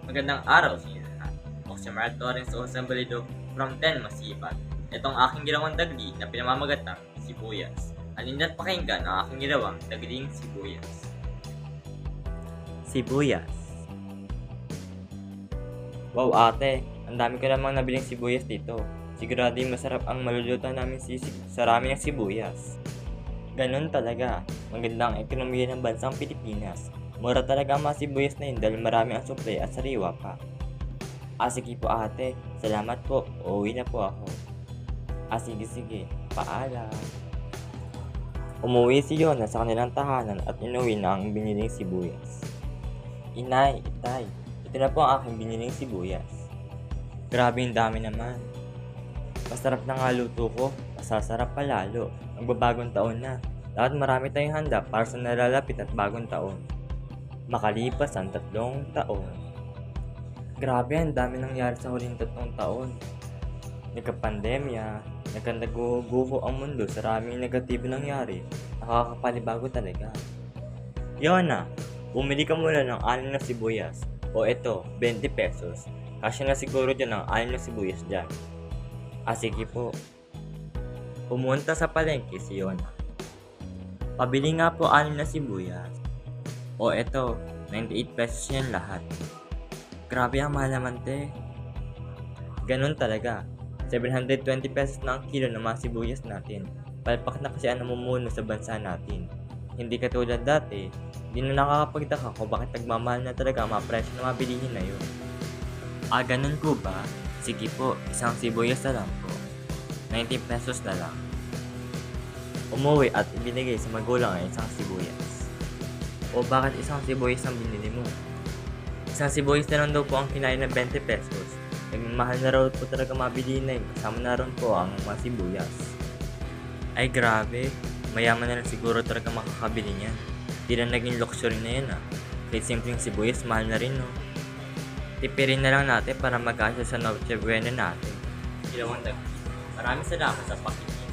Magandang araw sa inyo lahat. Ako si Mark Torres o Sambalido from 10 Masipag. Itong aking ginawang dagli na pinamamagatang sibuyas. Halina't pakinggan ang aking ginawang dagling sibuyas. Sibuyas. Wow ate, ang dami ko namang nabiling sibuyas dito. Sigurado masarap ang maluluto namin sisig sa rami ng sibuyas. Ganun talaga, maganda ang ekonomiya ng bansang Pilipinas. Mura talaga ang mga sibuyas na yun dahil marami ang supply at sariwa pa. Sige po ate, salamat po, uuwi na po ako. Sige, paalam. Umuwi si Yona sa kanilang tahanan at inuwi na ang biniling sibuyas. Inay, itay, ito na po ang aking biniling sibuyas. Grabe yung dami naman. Masarap na nga luto ko, masasarap pa lalo. Magbabagong taon na. Dapat marami tayong handa para sa nalalapit at bagong taon. Makalipas ang 3 taon. Grabe, ang dami nangyari sa huling 3 taon. Nagka-pandemya, nagka-naguguho ang mundo sa maraming negatibo nangyari. Nakakapanibago talaga. Yona, bumili ka muna ng 6 na sibuyas. O eto, 20 pesos. Kasya na siguro dyan ang 6 na sibuyas dyan. Sige po. Pumunta sa palengke si Yona. Pabili nga po 6 na sibuyas. O eto, 98 pesos yan lahat. Grabe ang mahal naman te. Ganun talaga. 720 pesos na ang kilo ng mga sibuyas natin. Palpak na kasi ang namumuno sa bansa natin. Hindi katulad dati, hindi na nakakapagtaka kung bakit nagmamahal na talaga ang mga presyo ng mga bilihin na yun. Ganun po ba? Sige po, isang sibuyas na lang po. 19 pesos na lang. Umuwi at ibinigay sa magulang ang isang sibuyas. O bakit isang sibuyas ang binili mo? Isang sibuyas na lang daw po ang kinain ng 20 pesos. Nagmamahal na raw po talaga mabili na yun. Kasama na ron po ang mga sibuyas. Ay grabe, mayaman na lang siguro talaga makakabili niyan. Di na naging luxury na yun Kahit simpleng sibuyas, mahal na rin Tipirin na lang natin para mag-asya sa Noche Buena natin. Ginawang dagli. Maraming salamat sa pakikinig.